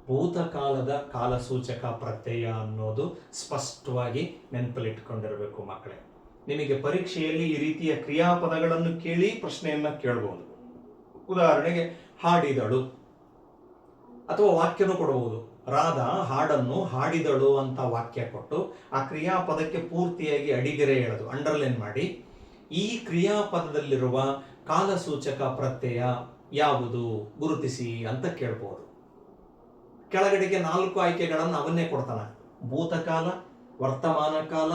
ಭೂತಕಾಲದ ಕಾಲಸೂಚಕ ಪ್ರತ್ಯಯ ಅನ್ನೋದು ಸ್ಪಷ್ಟವಾಗಿ ನೆನಪಲ್ಲಿಟ್ಕೊಂಡಿರಬೇಕು ಮಕ್ಕಳೇ. ನಿಮಗೆ ಪರೀಕ್ಷೆಯಲ್ಲಿ ಈ ರೀತಿಯ ಕ್ರಿಯಾಪದಗಳನ್ನು ಕೇಳಿ ಪ್ರಶ್ನೆಯನ್ನ ಕೇಳಬಹುದು. ಉದಾಹರಣೆಗೆ ಹಾಡಿದಳು, ಅಥವಾ ವಾಕ್ಯನೂ ಕೊಡಬಹುದು. ರಾಧಾ ಹಾಡನ್ನು ಹಾಡಿದಳು ಅಂತ ವಾಕ್ಯ ಕೊಟ್ಟು ಆ ಕ್ರಿಯಾಪದಕ್ಕೆ ಪೂರ್ತಿಯಾಗಿ ಅಡಿಗೆರೆ ಎಳೆದು ಅಂಡರ್ಲೈನ್ ಮಾಡಿ ಈ ಕ್ರಿಯಾಪದದಲ್ಲಿರುವ ಕಾಲಸೂಚಕ ಪ್ರತ್ಯಯ ಯಾವುದು ಗುರುತಿಸಿ ಅಂತ ಕೇಳಬಹುದು. ಕೆಳಗಡೆಗೆ 4 ಆಯ್ಕೆಗಳನ್ನು ಅವನ್ನೇ ಕೊಡ್ತಾನ. ಭೂತಕಾಲ, ವರ್ತಮಾನ ಕಾಲ,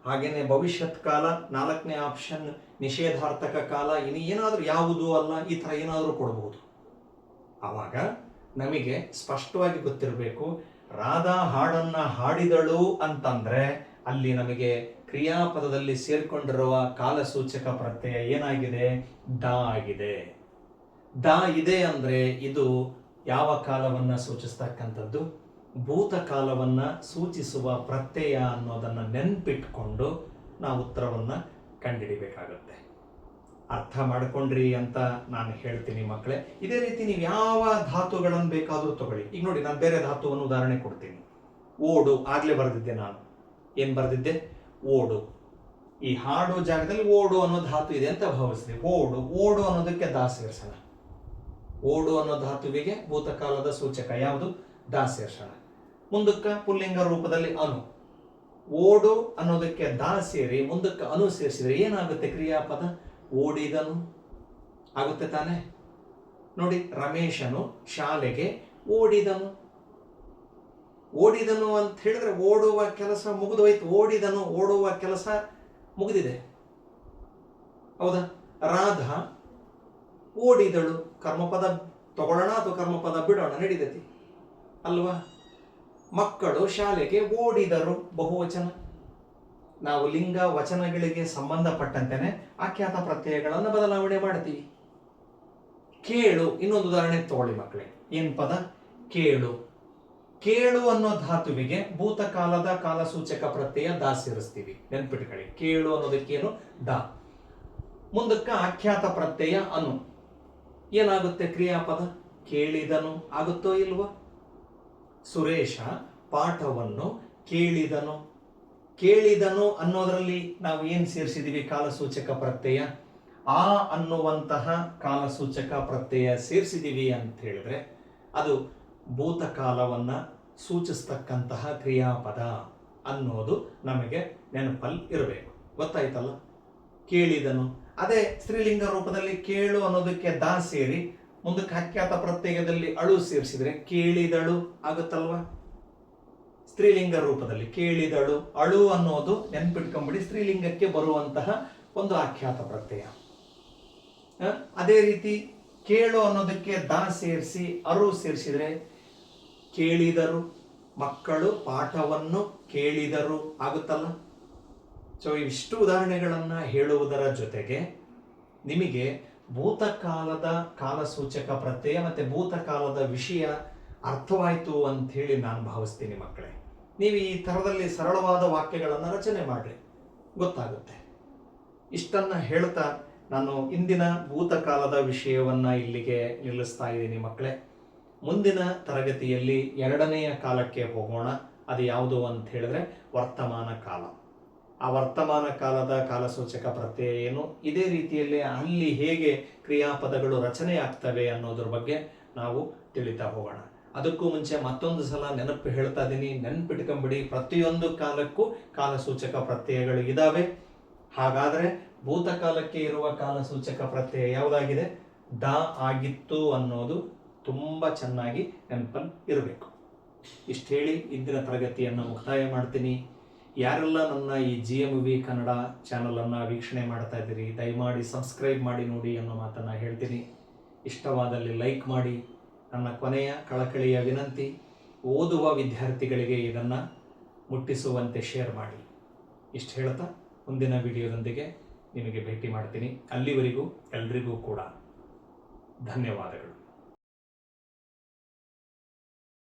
ಹಾಗೇನೆ ಭವಿಷ್ಯತ್ ಕಾಲ, 4ನೇ ಆಪ್ಷನ್ ನಿಷೇಧಾರ್ಥಕ ಕಾಲ. ಇನ್ನು ಏನಾದರೂ ಯಾವುದು ಅಲ್ಲ, ಈ ತರ ಏನಾದರೂ ಕೊಡಬಹುದು. ಆವಾಗ ನಮಗೆ ಸ್ಪಷ್ಟವಾಗಿ ಗೊತ್ತಿರಬೇಕು, ರಾಧಾ ಹಾಡನ್ನ ಹಾಡಿದಳು ಅಂತಂದ್ರೆ ಅಲ್ಲಿ ನಮಗೆ ಕ್ರಿಯಾಪದದಲ್ಲಿ ಸೇರ್ಕೊಂಡಿರುವ ಕಾಲಸೂಚಕ ಪ್ರತ್ಯಯ ಏನಾಗಿದೆ? ದ ಆಗಿದೆ. ದ ಇದೆ ಅಂದ್ರೆ ಇದು ಯಾವ ಕಾಲವನ್ನ ಸೂಚಿಸ್ತಕ್ಕಂಥದ್ದು? ಭೂತಕಾಲವನ್ನ ಸೂಚಿಸುವ ಪ್ರತ್ಯಯ ಅನ್ನೋದನ್ನ ನೆನ್ಪಿಟ್ಕೊಂಡು ನಾವು ಉತ್ತರವನ್ನ ಕಂಡುಹಿಡಿಬೇಕಾಗುತ್ತೆ. ಅರ್ಥ ಮಾಡ್ಕೊಂಡ್ರಿ ಅಂತ ನಾನು ಹೇಳ್ತೀನಿ ಮಕ್ಕಳೇ. ಇದೇ ರೀತಿ ನೀವು ಯಾವ ಧಾತುಗಳನ್ನು ಬೇಕಾದರೂ ತಗೊಳ್ಳಿ. ಈಗ ನೋಡಿ, ನಾನು ಬೇರೆ ಧಾತುವನ್ನು ಉದಾಹರಣೆ ಕೊಡ್ತೀನಿ. ಓಡು, ಆಗ್ಲೇ ಬರೆದಿದ್ದೆ ನಾನು. ಏನು ಬರೆದಿದ್ದೆ? ಓಡು. ಈ ಹಾಡು ಜಾಗದಲ್ಲಿ ಓಡು ಅನ್ನೋ ಧಾತು ಇದೆ ಅಂತ ಭಾವಿಸ್ರಿ. ಓಡು, ಓಡು ಅನ್ನೋದಕ್ಕೆ ದಾ ಸೇರ್ಸೋಣ. ಓಡು ಅನ್ನೋ ಧಾತುವಿಗೆ ಭೂತಕಾಲದ ಸೂಚಕ ಯಾವುದು? ದಾ ಸೇರ್ಸೋಣ. ಮುಂದಕ್ಕೆ ಪುಲ್ಲಿಂಗ ರೂಪದಲ್ಲಿ ಅನು. ಓಡು ಅನ್ನೋದಕ್ಕೆ ದಾ ಸೇರಿ ಮುಂದಕ್ಕೆ ಅನು ಸೇರಿಸಿದ್ರೆ ಏನಾಗುತ್ತೆ? ಕ್ರಿಯಾಪದ ಓಡಿದನು ಆಗುತ್ತೆ ತಾನೆ. ನೋಡಿ, ರಮೇಶನು ಶಾಲೆಗೆ ಓಡಿದನು. ಓಡಿದನು ಅಂತ ಹೇಳಿದ್ರೆ ಓಡುವ ಕೆಲಸ ಮುಗಿದೋಯ್ತು. ಓಡಿದನು, ಓಡುವ ಕೆಲಸ ಮುಗಿದಿದೆ. ಹೌದಾ? ರಾಧಾ ಓಡಿದಳು. ಕರ್ಮಪದ ತಗೊಳ್ಳೋಣ ಅಥವಾ ಕರ್ಮಪದ ಬಿಡೋಣ? ನಡೀತೈತಿ ಅಲ್ವಾ? ಮಕ್ಕಳು ಶಾಲೆಗೆ ಓಡಿದರು, ಬಹುವಚನ. ನಾವು ಲಿಂಗ ವಚನಗಳಿಗೆ ಸಂಬಂಧಪಟ್ಟಂತೆನೆ ಆಖ್ಯಾತ ಪ್ರತ್ಯಯಗಳನ್ನು ಬದಲಾವಣೆ ಮಾಡ್ತೀವಿ. ಕೇಳು, ಇನ್ನೊಂದು ಉದಾಹರಣೆ ತಗೊಳ್ಳಿ ಮಕ್ಕಳೇ. ಏನ್ ಪದ? ಕೇಳು. ಕೇಳು ಅನ್ನೋ ಧಾತುವಿಗೆ ಭೂತಕಾಲದ ಕಾಲಸೂಚಕ ಪ್ರತ್ಯಯ ದಾ ಸೇರಿಸ್ತೀವಿ. ನೆನ್ಪಿಟ್ಕೊಳ್ಳಿ, ಕೇಳು ಅನ್ನೋದಕ್ಕೇನು? ದಾ. ಮುಂದಕ್ಕೆ ಆಖ್ಯಾತ ಪ್ರತ್ಯಯ ಅನು. ಏನಾಗುತ್ತೆ? ಕ್ರಿಯಾಪದ ಕೇಳಿದನು ಆಗುತ್ತೋ ಇಲ್ವೋ? ಸುರೇಶ ಪಾಠವನ್ನು ಕೇಳಿದನು. ಕೇಳಿದನು ಅನ್ನೋದರಲ್ಲಿ ನಾವು ಏನು ಸೇರಿಸಿದೀವಿ? ಕಾಲಸೂಚಕ ಪ್ರತ್ಯಯ ಆ ಅನ್ನುವಂತಹ ಕಾಲಸೂಚಕ ಪ್ರತ್ಯಯ ಸೇರಿಸಿದೀವಿ ಅಂತ ಹೇಳಿದ್ರೆ ಅದು ಭೂತಕಾಲವನ್ನ ಸೂಚಿಸ್ತಕ್ಕಂತಹ ಕ್ರಿಯಾಪದ ಅನ್ನೋದು ನಮಗೆ ನೆನಪಲ್ಲಿ ಇರಬೇಕು. ಗೊತ್ತಾಯ್ತಲ್ಲ? ಕೇಳಿದನು. ಅದೇ ಸ್ತ್ರೀಲಿಂಗ ರೂಪದಲ್ಲಿ ಕೇಳು ಅನ್ನೋದಕ್ಕೆ ದಾ ಸೇರಿ ಮುಂದಕ್ಕೆ ಆಖ್ಯಾತ ಪ್ರತ್ಯಯದಲ್ಲಿ ಅಳು ಸೇರಿಸಿದ್ರೆ ಕೇಳಿದಳು ಆಗುತ್ತಲ್ವಾ? ಸ್ತ್ರೀಲಿಂಗ ರೂಪದಲ್ಲಿ ಕೇಳಿದಳು. ಅಳು ಅನ್ನೋದು ನೆನ್ಪಿಟ್ಕೊಂಬಿಡಿ, ಸ್ತ್ರೀಲಿಂಗಕ್ಕೆ ಬರುವಂತಹ ಒಂದು ಆಖ್ಯಾತ ಪ್ರತ್ಯಯ. ಅದೇ ರೀತಿ ಕೇಳು ಅನ್ನೋದಕ್ಕೆ ದಾ ಸೇರಿಸಿ ಅರು ಸೇರಿಸಿದ್ರೆ ಕೇಳಿದರು. ಮಕ್ಕಳು ಪಾಠವನ್ನು ಕೇಳಿದರು ಆಗುತ್ತಲ್ಲ? ಸೊ ಇಷ್ಟು ಉದಾಹರಣೆಗಳನ್ನ ಹೇಳುವುದರ ಜೊತೆಗೆ ನಿಮಗೆ ಭೂತಕಾಲದ ಕಾಲಸೂಚಕ ಪ್ರತ್ಯಯ ಮತ್ತೆ ಭೂತಕಾಲದ ವಿಷಯ ಅರ್ಥವಾಯ್ತು ಅಂತ ಹೇಳಿ ನಾನು ಭಾವಿಸ್ತೀನಿ ಮಕ್ಕಳೇ. ನೀವು ಈ ಥರದಲ್ಲಿ ಸರಳವಾದ ವಾಕ್ಯಗಳನ್ನು ರಚನೆ ಮಾಡ್ರಿ, ಗೊತ್ತಾಗುತ್ತೆ. ಇಷ್ಟನ್ನ ಹೇಳ್ತಾ ನಾನು ಇಂದಿನ ಭೂತಕಾಲದ ವಿಷಯವನ್ನ ಇಲ್ಲಿಗೆ ನಿಲ್ಲಿಸ್ತಾ ಇದ್ದೀನಿ ಮಕ್ಕಳೇ. ಮುಂದಿನ ತರಗತಿಯಲ್ಲಿ ಎರಡನೆಯ ಕಾಲಕ್ಕೆ ಹೋಗೋಣ. ಅದು ಯಾವುದು ಅಂತ ಹೇಳಿದ್ರೆ ವರ್ತಮಾನ ಕಾಲ. ಆ ವರ್ತಮಾನ ಕಾಲದ ಕಾಲಸೂಚಕ ಪ್ರತ್ಯಯ ಏನು, ಇದೇ ರೀತಿಯಲ್ಲಿ ಅಲ್ಲಿ ಹೇಗೆ ಕ್ರಿಯಾಪದಗಳು ರಚನೆ ಆಗ್ತವೆ ಅನ್ನೋದ್ರ ಬಗ್ಗೆ ನಾವು ತಿಳಿತಾ ಹೋಗೋಣ. ಅದಕ್ಕೂ ಮುಂಚೆ ಮತ್ತೊಂದು ಸಲ ನೆನಪು ಹೇಳ್ತಾ ಇದ್ದೀನಿ, ನೆನಪಿಟ್ಕೊಂಬಿಡಿ. ಪ್ರತಿಯೊಂದು ಕಾಲಕ್ಕೂ ಕಾಲಸೂಚಕ ಪ್ರತ್ಯಯಗಳು ಇದಾವೆ. ಹಾಗಾದ್ರೆ ಭೂತಕಾಲಕ್ಕೆ ಇರುವ ಕಾಲಸೂಚಕ ಪ್ರತ್ಯಯ ಯಾವುದಾಗಿದೆ? ದಾ ಆಗಿತ್ತು ಅನ್ನೋದು ತುಂಬ ಚೆನ್ನಾಗಿ ನೆನಪಲ್ಲಿ ಇರಬೇಕು. ಇಷ್ಟು ಹೇಳಿ ಇಂದಿನ ತರಗತಿಯನ್ನು ಮುಕ್ತಾಯ ಮಾಡ್ತೀನಿ. ಯಾರೆಲ್ಲ ನನ್ನ ಈ GMV ಕನ್ನಡ ಚಾನಲನ್ನು ವೀಕ್ಷಣೆ ಮಾಡ್ತಾ ಇದ್ದೀರಿ, ದಯಮಾಡಿ ಸಬ್ಸ್ಕ್ರೈಬ್ ಮಾಡಿ ನೋಡಿ ಅನ್ನೋ ಮಾತನ್ನು ಹೇಳ್ತೀನಿ. ಇಷ್ಟವಾದಲ್ಲಿ ಲೈಕ್ ಮಾಡಿ. ನನ್ನ ಕೊನೆಯ ಕಳಕಳಿಯ ವಿನಂತಿ, ಓದುವ ವಿದ್ಯಾರ್ಥಿಗಳಿಗೆ ಇದನ್ನು ಮುಟ್ಟಿಸುವಂತೆ ಶೇರ್ ಮಾಡಿ. ಇಷ್ಟು ಹೇಳ್ತಾ ಮುಂದಿನ ವಿಡಿಯೋದೊಂದಿಗೆ ನಿಮಗೆ ಭೇಟಿ ಮಾಡ್ತೀನಿ. ಅಲ್ಲಿವರೆಗೂ ಎಲ್ರಿಗೂ ಕೂಡ ಧನ್ಯವಾದಗಳು.